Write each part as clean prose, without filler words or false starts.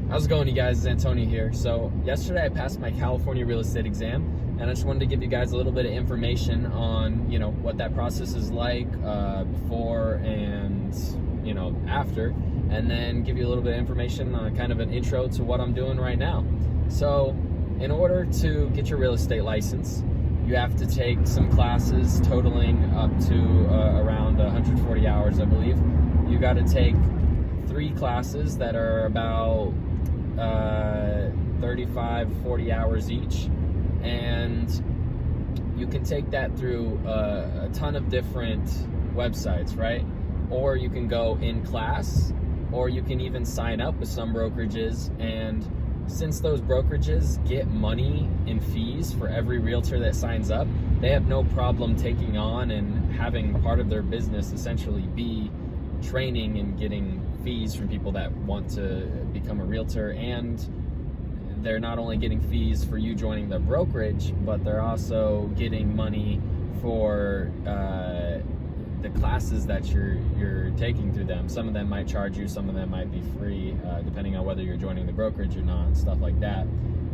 How's it going, you guys? It's Antonio here. So yesterday I passed my California real estate exam, and I just wanted to give you guys a little bit of information on, what that process is like before and, after, and then give you a little bit of information on kind of an intro to what I'm doing right now. So in order to get your real estate license, you have to take some classes totaling up to around 140 hours, I believe. You got to take 3 classes that are about 35-40 hours each, and you can take that through a ton of different websites, right? Or you can go in class, or you can even sign up with some brokerages, and since those brokerages get money in fees for every realtor that signs up, they have no problem taking on and having part of their business essentially be training and getting fees from people that want to become a realtor. And they're not only getting fees for you joining their brokerage, but they're also getting money for the classes that you're taking through them. Some of them might charge you, some of them might be free, depending on whether you're joining the brokerage or not, and stuff like that.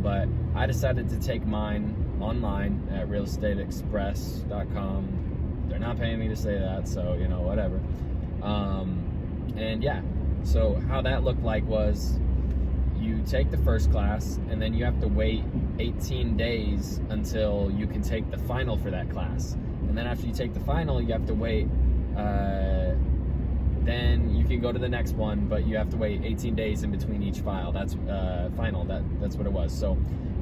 But I decided to take mine online at realestateexpress.com. They're not paying me to say that, so whatever. And yeah, so how that looked like was you take the first class, and then you have to wait 18 days until you can take the final for that class. And then after you take the final, you have to wait, then you can go to the next one, but you have to wait 18 days in between each final. That's final, that's what it was. So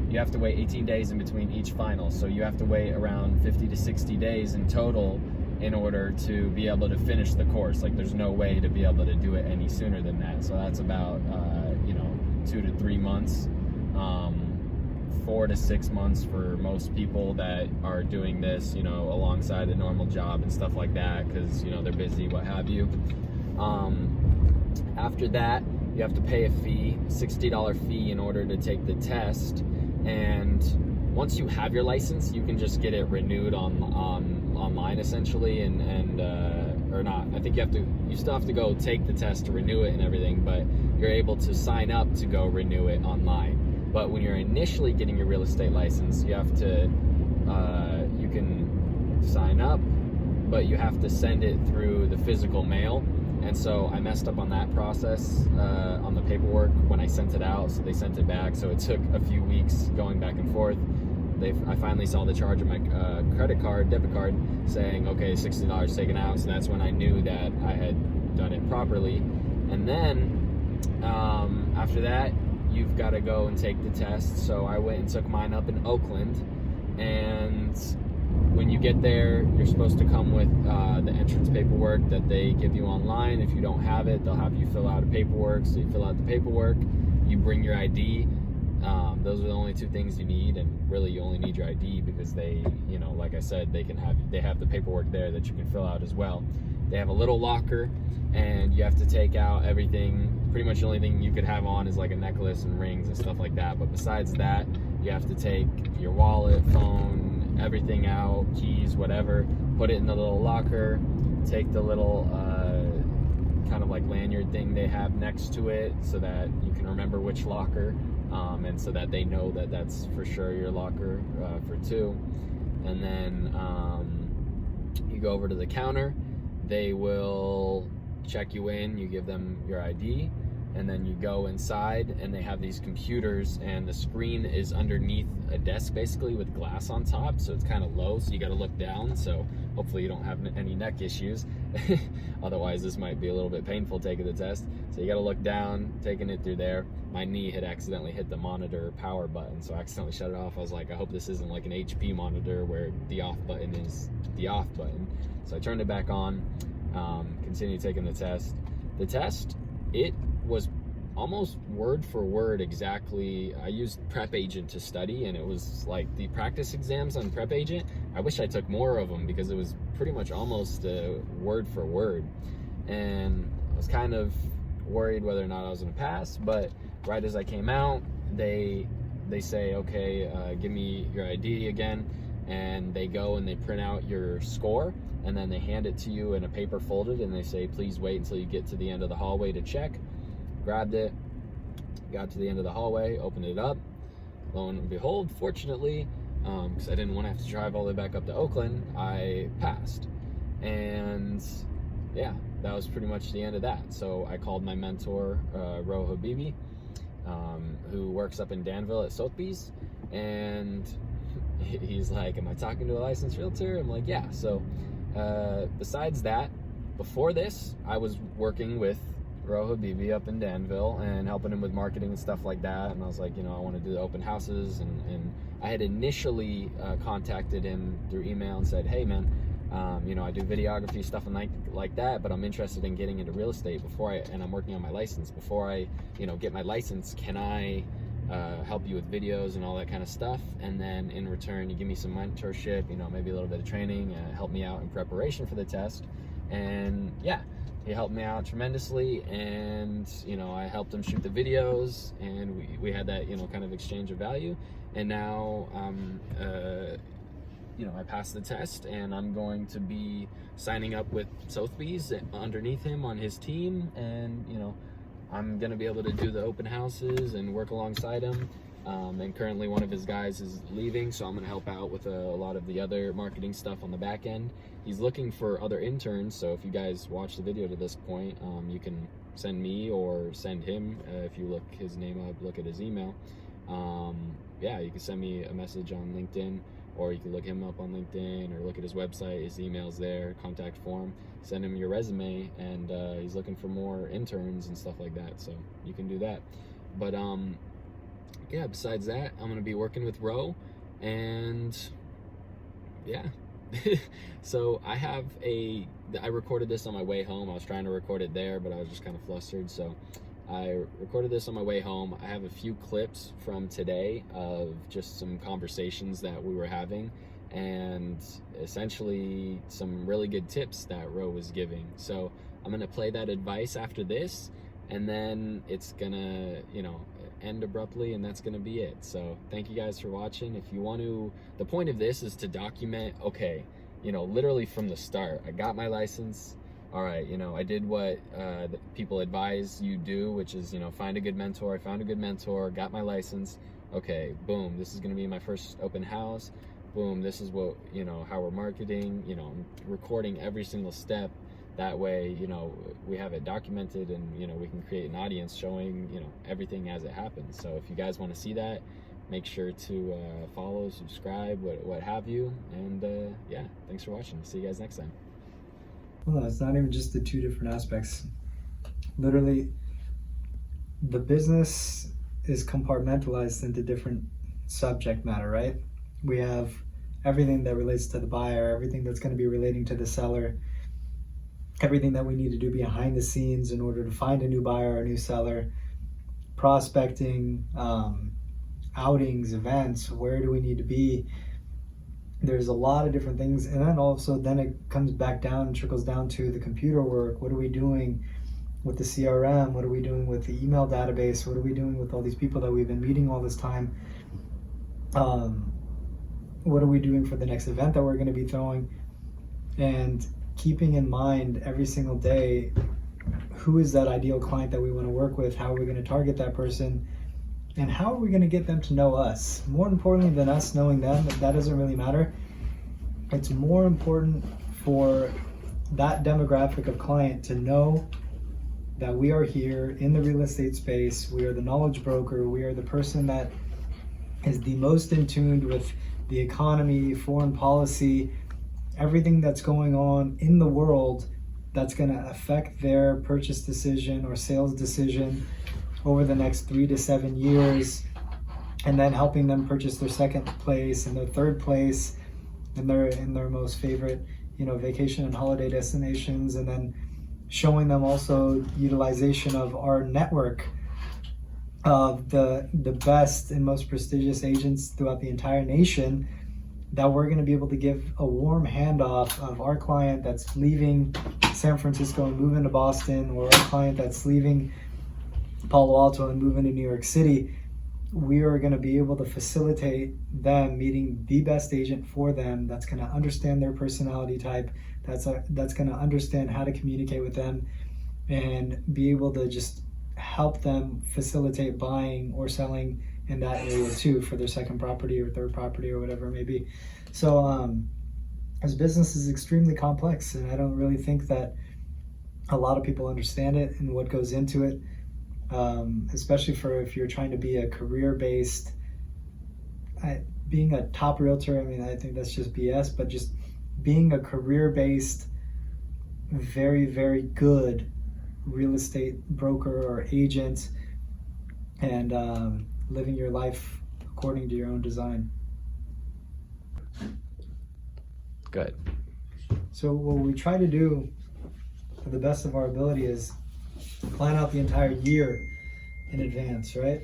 you have to wait 18 days in between each final. So you have to wait around 50 to 60 days in total in order to be able to finish the course. Like, there's no way to be able to do it any sooner than that. So that's about 2 to 3 months, 4 to 6 months for most people that are doing this alongside a normal job and stuff like that, because they're busy, what have you. After that, you have to pay a fee, $60 fee, in order to take the test. And once you have your license, you can just get it renewed online essentially, and or not. I think you still have to go take the test to renew it and everything, but you're able to sign up to go renew it online. But when you're initially getting your real estate license, you have to you can sign up, but you have to send it through the physical mail. And so I messed up on that process on the paperwork when I sent it out, so they sent it back. So it took a few weeks going back and forth. I finally saw the charge of my debit card, saying, okay, $60 taken out. So that's when I knew that I had done it properly. And then after that, you've got to go and take the test. So I went and took mine up in Oakland. And when you get there, you're supposed to come with the entrance paperwork that they give you online. If you don't have it, they'll have you fill out a paperwork. So you fill out the paperwork, you bring your ID. Those are the only 2 things you need, and really you only need your ID because they, like I said, they have the paperwork there that you can fill out as well. They have a little locker, and you have to take out everything. Pretty much the only thing you could have on is like a necklace and rings and stuff like that. But besides that, you have to take your wallet, phone, everything out, keys, whatever, put it in the little locker, take the little kind of like lanyard thing they have next to it so that you can remember which locker, and so that they know that that's for sure your locker for 2. And then you go over to the counter. They will check you in, you give them your ID, and then you go inside, and they have these computers, and the screen is underneath a desk basically with glass on top, so it's kind of low, so you got to look down. So hopefully you don't have any neck issues. Otherwise this might be a little bit painful taking the test. So you got to look down, taking it through there. My knee had accidentally hit the monitor power button, so I accidentally shut it off. I was like, I hope this isn't like an HP monitor where the off button is the off button. So I turned it back on, continued taking the test. The test, it was almost word for word exactly. I used Prep Agent to study, and it was like the practice exams on Prep Agent. I wish I took more of them because it was pretty much almost word for word. And I was kind of worried whether or not I was going to pass, but right as I came out, they say, okay, give me your ID again. And they go and they print out your score, and then they hand it to you in a paper folded, and they say, please wait until you get to the end of the hallway to check. Grabbed it, got to the end of the hallway, opened it up. Lo and behold, fortunately, because I didn't want to have to drive all the way back up to Oakland, I passed. And yeah, that was pretty much the end of that. So I called my mentor, Roh Habibi, who works up in Danville at Sotheby's, and he's like, am I talking to a licensed realtor? I'm like, yeah. So besides that, before this, I was working with Roh Habibi up in Danville and helping him with marketing and stuff like that. And I was like, I want to do the open houses. And I had initially contacted him through email and said, hey man, I do videography, stuff and like that, but I'm interested in getting into real estate and I'm working on my license. Before I, get my license, can I help you with videos and all that kind of stuff? And then in return, you give me some mentorship, maybe a little bit of training, help me out in preparation for the test. And yeah, he helped me out tremendously, and I helped him shoot the videos, and we had that kind of exchange of value. And now I passed the test, and I'm going to be signing up with Sotheby's underneath him on his team, and I'm gonna be able to do the open houses and work alongside him. And currently one of his guys is leaving, so I'm gonna help out with a lot of the other marketing stuff on the back end. He's looking for other interns, so if you guys watch the video to this point, you can send me or send him, if you look his name up, look at his email. Yeah, you can send me a message on LinkedIn, or you can look him up on LinkedIn, or look at his website, his email's there, contact form, send him your resume, and he's looking for more interns and stuff like that, so you can do that. But yeah, besides that, I'm gonna be working with Roh, and yeah. So I recorded this on my way home. I was trying to record it there, but I was just kind of flustered, so I recorded this on my way home. I have a few clips from today of just some conversations that we were having, and essentially some really good tips that Roh was giving. So I'm gonna play that advice after this, and then it's gonna, end abruptly, and that's gonna be it. So thank you guys for watching. If you want to, the point of this is to document, okay, literally from the start, I got my license. All right, I did what people advise you do, which is, find a good mentor. I found a good mentor, got my license. Okay, boom, this is gonna be my first open house. Boom, this is what, how we're marketing, I'm recording every single step. That way, we have it documented, and, we can create an audience showing, everything as it happens. So if you guys want to see that, make sure to follow, subscribe, what have you. And yeah, thanks for watching. See you guys next time. Well, it's not even just the two different aspects. Literally, the business is compartmentalized into different subject matter, right? We have everything that relates to the buyer, everything that's going to be relating to the seller, everything that we need to do behind the scenes in order to find a new buyer or a new seller, prospecting, outings, events, where do we need to be? There's a lot of different things. And then also, then it comes back down and trickles down to the computer work. What are we doing with the CRM? What are we doing with the email database? What are we doing with all these people that we've been meeting all this time? What are we doing for the next event that we're going to be throwing? And keeping in mind every single day, who is that ideal client that we want to work with? How are we going to target that person? And how are we going to get them to know us? More importantly than us knowing them, that doesn't really matter. It's more important for that demographic of client to know that we are here in the real estate space. We are the knowledge broker. We are the person that is the most in tune with the economy, foreign policy, everything that's going on in the world that's going to affect their purchase decision or sales decision over the next 3 to 7 years, and then helping them purchase their second place and their third place and their most favorite, vacation and holiday destinations, and then showing them also utilization of our network of the best and most prestigious agents throughout the entire nation, that we're going to be able to give a warm handoff of our client that's leaving San Francisco and moving to Boston, or our client that's leaving Palo Alto and moving to New York City. We are going to be able to facilitate them meeting the best agent for them that's going to understand their personality type, that's going to understand how to communicate with them, and be able to just help them facilitate buying or selling in that area too for their second property or third property or whatever it may be. So as business is extremely complex, and I don't really think that a lot of people understand it and what goes into it, especially for if you're trying to be a career-based, being a top realtor. I mean, I think that's just BS, but just being a career-based, very, very good real estate broker or agent, and living your life according to your own design. Good. So what we try to do to the best of our ability is plan out the entire year in advance, right?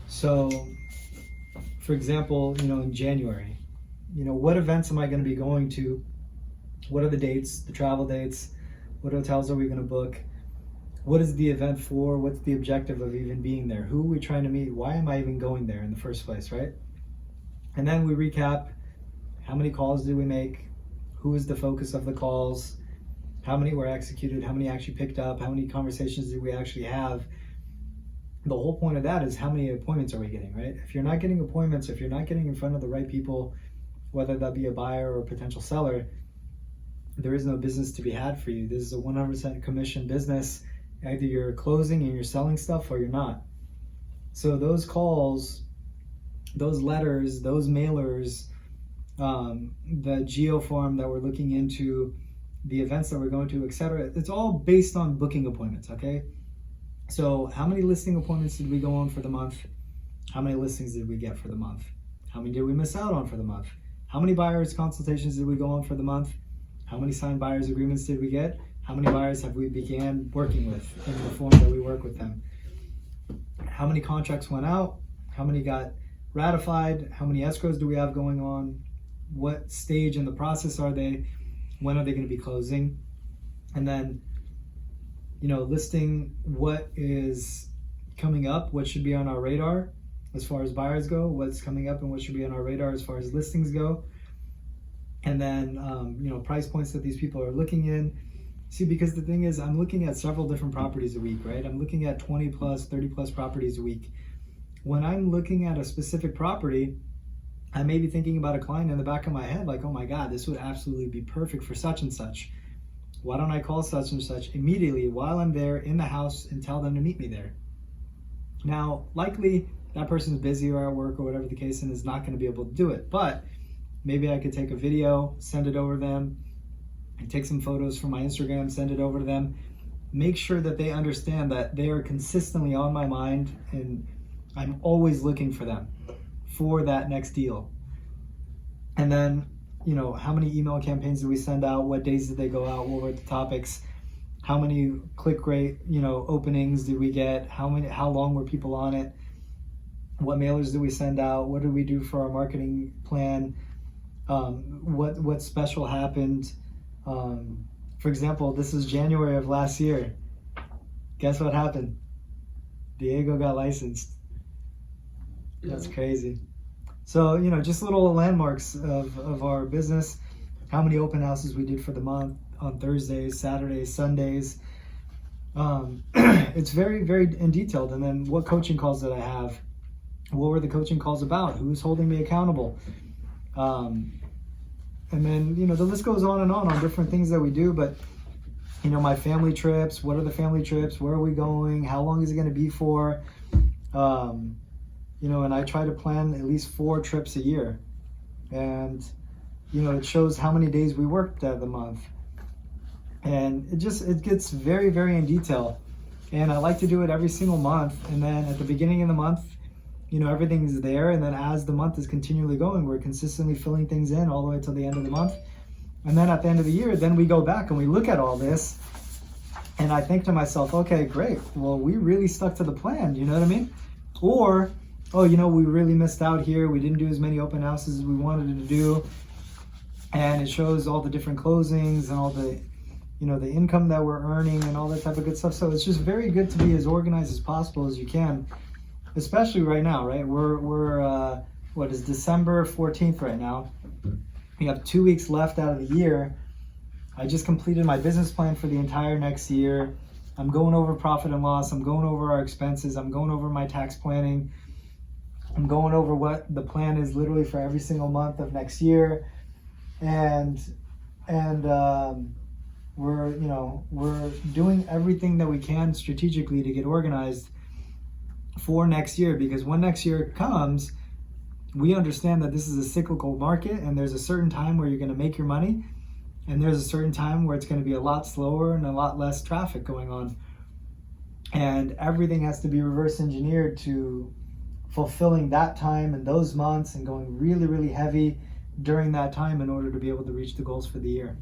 So for example, in January, what events am I going to be going to? What are the dates, the travel dates? What hotels are we going to book? What is the event for? What's the objective of even being there? Who are we trying to meet? Why am I even going there in the first place, right? And then we recap, how many calls did we make? Who is the focus of the calls? How many were executed? How many actually picked up? How many conversations did we actually have? The whole point of that is, how many appointments are we getting, right? If you're not getting appointments, if you're not getting in front of the right people, whether that be a buyer or a potential seller, there is no business to be had for you. This is a 100% commission business. Either you're closing and you're selling stuff, or you're not. So those calls, those letters, those mailers, the geo form that we're looking into, the events that we're going to, etc., it's all based on booking appointments, okay? So how many listing appointments did we go on for the month? How many listings did we get for the month? How many did we miss out on for the month? How many buyers consultations did we go on for the month? How many signed buyers agreements did we get? How many buyers have we began working with in the form that we work with them? How many contracts went out? How many got ratified? How many escrows do we have going on? What stage in the process are they? When are they going to be closing? And then, listing what is coming up, what should be on our radar as far as buyers go, what's coming up and what should be on our radar as far as listings go. And then, price points that these people are looking in. See, because the thing is, I'm looking at several different properties a week, right? I'm looking at 20 plus, 30 plus properties a week. When I'm looking at a specific property, I may be thinking about a client in the back of my head, like, oh my God, this would absolutely be perfect for such and such. Why don't I call such and such immediately while I'm there in the house and tell them to meet me there? Now, likely that person's busy or at work or whatever the case, and is not going to be able to do it. But maybe I could take a video, send it over to them, and take some photos from my Instagram, send it over to them. Make sure that they understand that they are consistently on my mind, and I'm always looking for them for that next deal. And then, how many email campaigns did we send out? What days did they go out? What were the topics? How many click rate, openings did we get? How long were people on it? What mailers did we send out? What did we do for our marketing plan? What special happened? For example, this is January of last year. Guess what happened? Diego got licensed. That's crazy. So, just little landmarks of our business. How many open houses we did for the month on Thursdays, Saturdays, Sundays. It's very, very in detailed. And then what coaching calls did I have? What were the coaching calls about? Who's holding me accountable? And then, the list goes on different things that we do. But, my family trips, what are the family trips? Where are we going? How long is it going to be for? And I try to plan at least 4 trips a year. And, it shows how many days we worked at the month. And it gets very, very in detail. And I like to do it every single month. And then at the beginning of the month, everything's there. And then as the month is continually going, we're consistently filling things in all the way till the end of the month. And then at the end of the year, then we go back and we look at all this. And I think to myself, okay, great. Well, we really stuck to the plan. You know what I mean? Or, oh, we really missed out here. We didn't do as many open houses as we wanted to do. And it shows all the different closings and all the, the income that we're earning and all that type of good stuff. So it's just very good to be as organized as possible as you can, especially right now, right? We're what is December 14th right now. We have 2 weeks left out of the year. I just completed my business plan for the entire next year. I'm going over profit and loss. I'm going over our expenses. I'm going over my tax planning. I'm going over what the plan is literally for every single month of next year. And we're doing everything that we can strategically to get organized for next year, because when next year comes, we understand that this is a cyclical market, and there's a certain time where you're going to make your money, and there's a certain time where it's going to be a lot slower and a lot less traffic going on. And everything has to be reverse engineered to fulfilling that time and those months and going really, really heavy during that time in order to be able to reach the goals for the year.